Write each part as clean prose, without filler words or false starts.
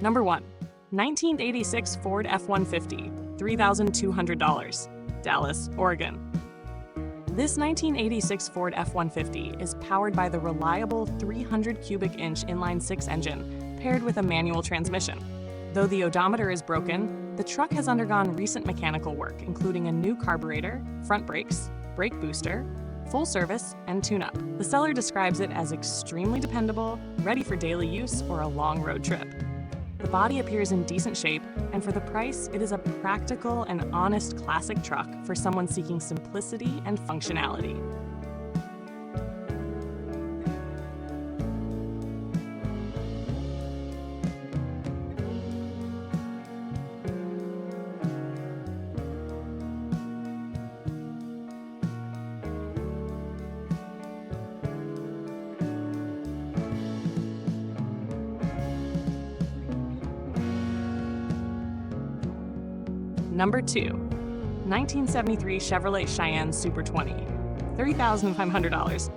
Number 1. 1986 Ford F-150, $3,200, Dallas, Oregon. This 1986 Ford F-150 is powered by the reliable 300 cubic inch inline-six engine paired with a manual transmission. Though the odometer is broken, the truck has undergone recent mechanical work, including a new carburetor, front brakes, brake booster, full service, and tune-up. The seller describes it as extremely dependable, ready for daily use or a long road trip. The body appears in decent shape, and for the price, it is a practical and honest classic truck for someone seeking simplicity and functionality. Number 2. 1973 Chevrolet Cheyenne Super 20, $30,500.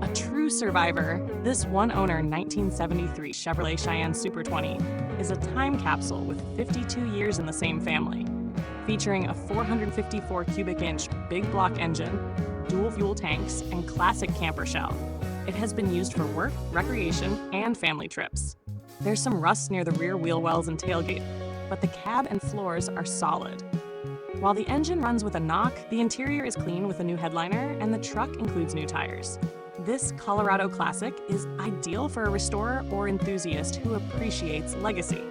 A true survivor, this one-owner 1973 Chevrolet Cheyenne Super 20 is a time capsule with 52 years in the same family, featuring a 454 cubic inch big block engine, dual fuel tanks, and classic camper shell. It has been used for work, recreation, and family trips. There's some rust near the rear wheel wells and tailgate, but the cab and floors are solid. While the engine runs with a knock, the interior is clean with a new headliner, and the truck includes new tires. This Colorado classic is ideal for a restorer or enthusiast who appreciates legacy.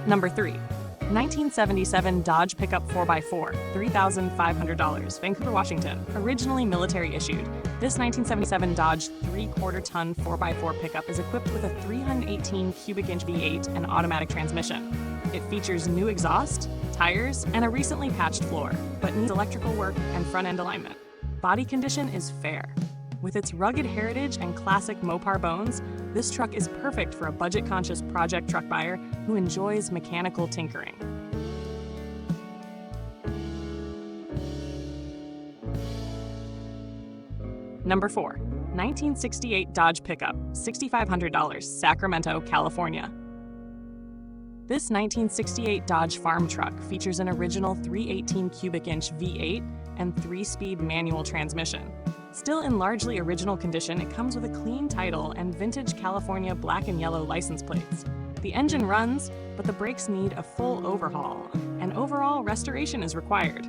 Number 3. 1977 Dodge Pickup 4x4, $3,500, Vancouver, Washington. Originally military issued, this 1977 Dodge 3/4-ton 4x4 pickup is equipped with a 318 cubic inch V8 and automatic transmission. It features new exhaust, tires, and a recently patched floor, but needs electrical work and front-end alignment. Body condition is fair. With its rugged heritage and classic Mopar bones, this truck is perfect for a budget-conscious project truck buyer who enjoys mechanical tinkering. Number 4. 1968 Dodge Pickup, $6,500, Sacramento, California. This 1968 Dodge farm truck features an original 318 cubic inch V8 and 3-speed manual transmission. Still in largely original condition, it comes with a clean title and vintage California black and yellow license plates. The engine runs, but the brakes need a full overhaul, and overall restoration is required.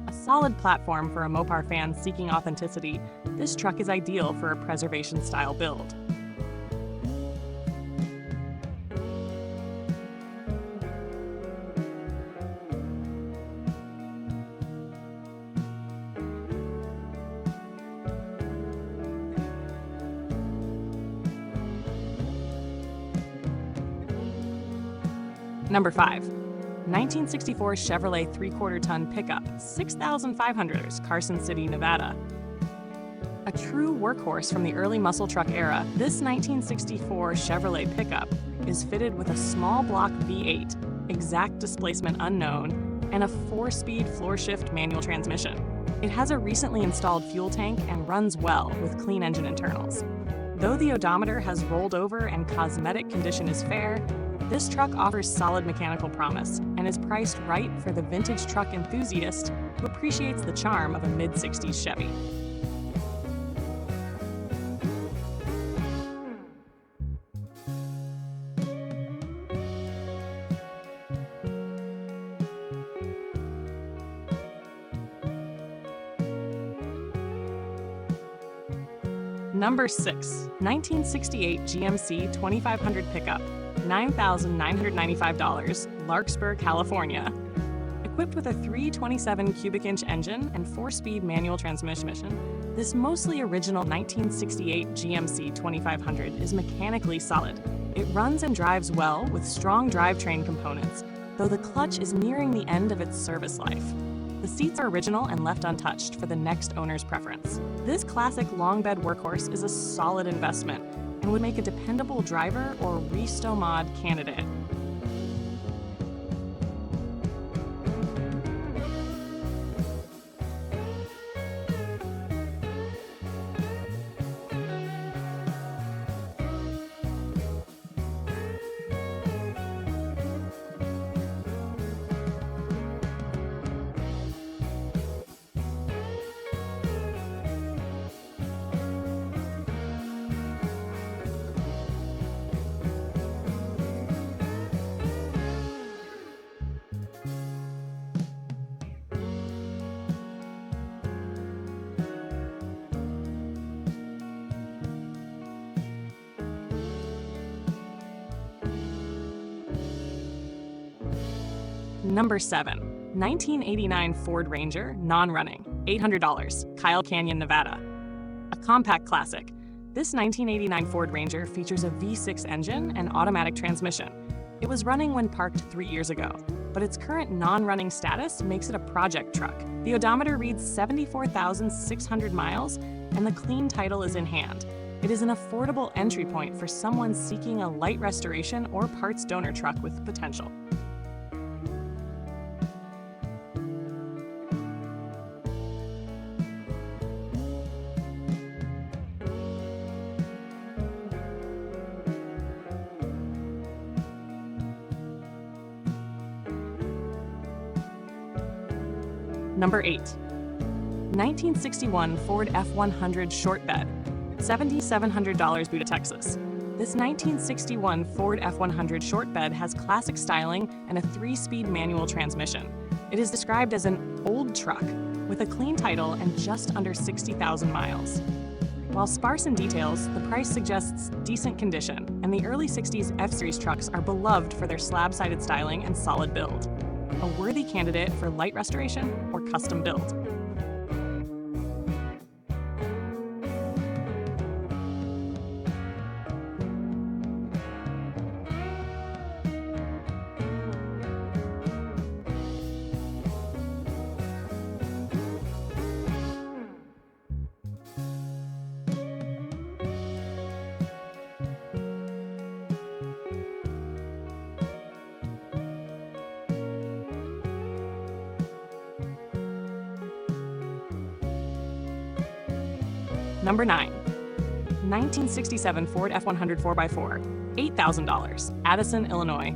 A solid platform for a Mopar fan seeking authenticity, this truck is ideal for a preservation-style build. Number 5. 1964 Chevrolet 3/4-ton pickup, $6,500, Carson City, Nevada. A true workhorse from the early muscle truck era, this 1964 Chevrolet pickup is fitted with a small block V8, exact displacement unknown, and a 4-speed floor-shift manual transmission. It has a recently installed fuel tank and runs well with clean engine internals. Though the odometer has rolled over and cosmetic condition is fair, this truck offers solid mechanical promise and is priced right for the vintage truck enthusiast who appreciates the charm of a mid-60s Chevy. Number 6. 1968 GMC 2500 pickup, $9,995, Larkspur, California. Equipped with a 327 cubic inch engine and 4-speed manual transmission, this mostly original 1968 GMC 2500 is mechanically solid. It runs and drives well with strong drivetrain components, though the clutch is nearing the end of its service life. The seats are original and left untouched for the next owner's preference. This classic long bed workhorse is a solid investment and would make a dependable driver or resto mod candidate. Number 7. 1989 Ford Ranger, non-running, $800, Kyle Canyon, Nevada. A compact classic, this 1989 Ford Ranger features a V6 engine and automatic transmission. It was running when parked 3 years ago, but its current non-running status makes it a project truck. The odometer reads 74,600 miles, and the clean title is in hand. It is an affordable entry point for someone seeking a light restoration or parts donor truck with potential. Number 8. 1961 Ford F100 short bed, $7,700 Buda, Texas. This 1961 Ford F100 short bed has classic styling and a 3-speed manual transmission. It is described as an old truck with a clean title and just under 60,000 miles. While sparse in details, the price suggests decent condition, and the early 60s F-Series trucks are beloved for their slab-sided styling and solid build. A worthy candidate for light restoration or custom build. Number 9. 1967 Ford F100 4x4, $8,000, Addison, Illinois.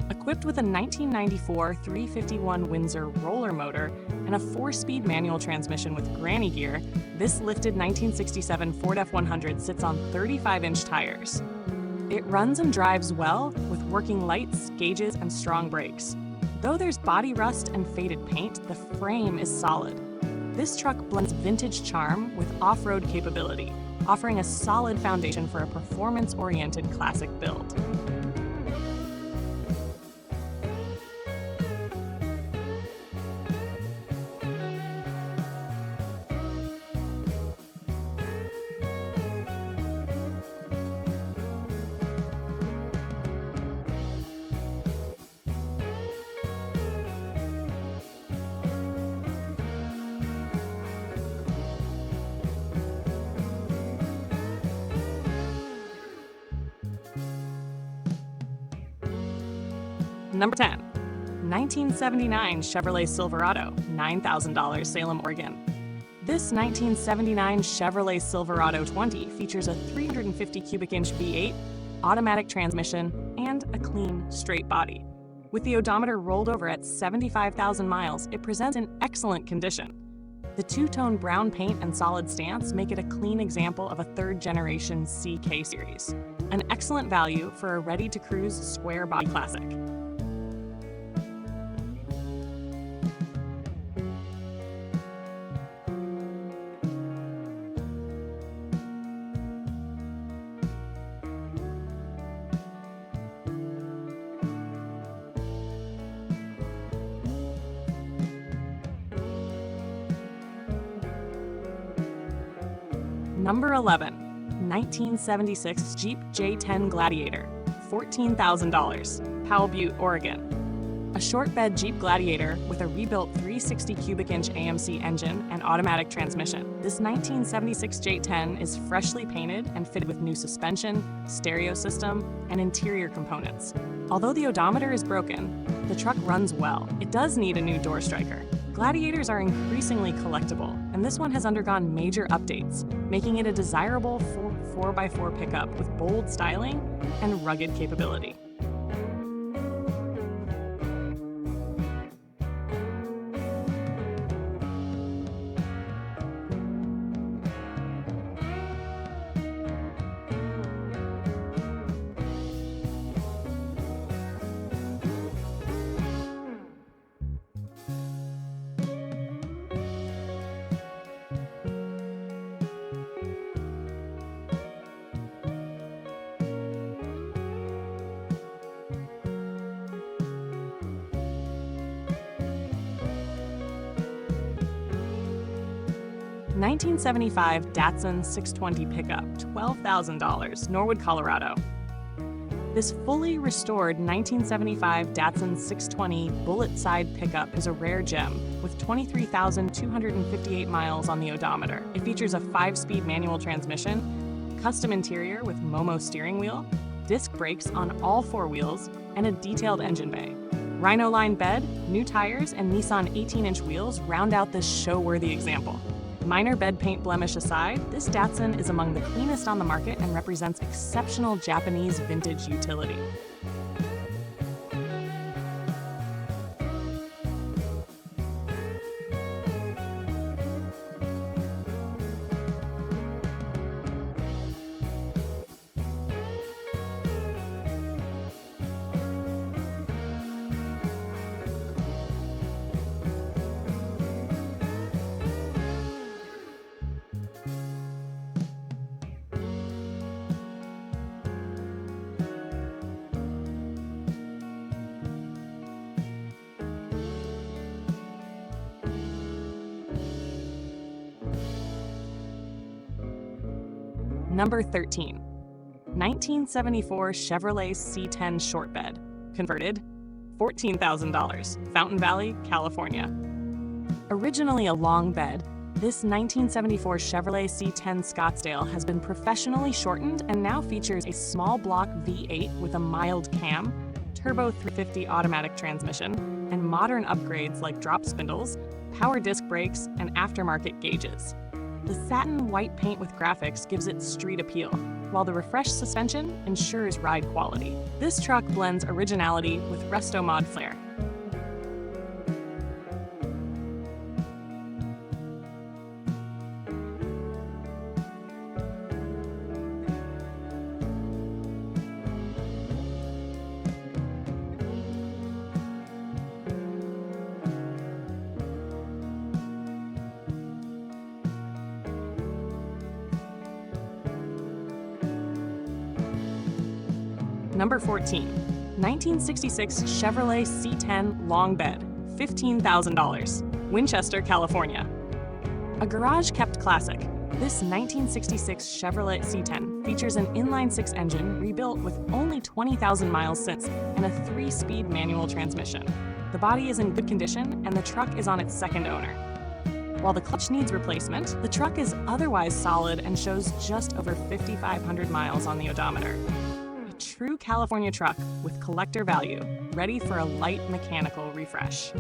Equipped with a 1994 351 Windsor roller motor and a 4-speed manual transmission with granny gear, this lifted 1967 Ford F100 sits on 35-inch tires. It runs and drives well with working lights, gauges, and strong brakes. Though there's body rust and faded paint, the frame is solid. This truck blends vintage charm with off-road capability, offering a solid foundation for a performance-oriented classic build. Number 10. 1979 Chevrolet Silverado, $9,000, Salem, Oregon. This 1979 Chevrolet Silverado 20 features a 350 cubic inch V8, automatic transmission, and a clean, straight body. With the odometer rolled over at 75,000 miles, it presents in excellent condition. The two-tone brown paint and solid stance make it a clean example of a third-generation CK series. An excellent value for a ready-to-cruise square-body classic. Number 11, 1976 Jeep J10 Gladiator, $14,000, Powell Butte, Oregon. A short bed Jeep Gladiator with a rebuilt 360 cubic inch AMC engine and automatic transmission. This 1976 J10 is freshly painted and fitted with new suspension, stereo system, and interior components. Although the odometer is broken, the truck runs well. It does need a new door striker. Gladiators are increasingly collectible, and this one has undergone major updates, making it a desirable 4x4 pickup with bold styling and rugged capability. $1975 Datsun 620 pickup, $12,000, Norwood, Colorado. This fully restored 1975 Datsun 620 bullet-side pickup is a rare gem with 23,258 miles on the odometer. It features a 5-speed manual transmission, custom interior with Momo steering wheel, disc brakes on all 4 wheels, and a detailed engine bay. Rhino line bed, new tires, and Nissan 18-inch wheels round out this show-worthy example. Minor bed paint blemish aside, this Datsun is among the cleanest on the market and represents exceptional Japanese vintage utility. Number 13, 1974 Chevrolet C10 short bed, converted, $14,000, Fountain Valley, California. Originally a long bed, this 1974 Chevrolet C10 Scottsdale has been professionally shortened and now features a small block V8 with a mild cam, turbo 350 automatic transmission, and modern upgrades like drop spindles, power disc brakes, and aftermarket gauges. The satin white paint with graphics gives it street appeal, while the refreshed suspension ensures ride quality. This truck blends originality with resto-mod flair. Number 14, 1966 Chevrolet C10 long bed, $15,000, Winchester, California. A garage-kept classic, this 1966 Chevrolet C10 features an inline-6 engine rebuilt with only 20,000 miles since and a 3-speed manual transmission. The body is in good condition and the truck is on its second owner. While the clutch needs replacement, the truck is otherwise solid and shows just over 5,500 miles on the odometer. True California truck with collector value, ready for a light mechanical refresh.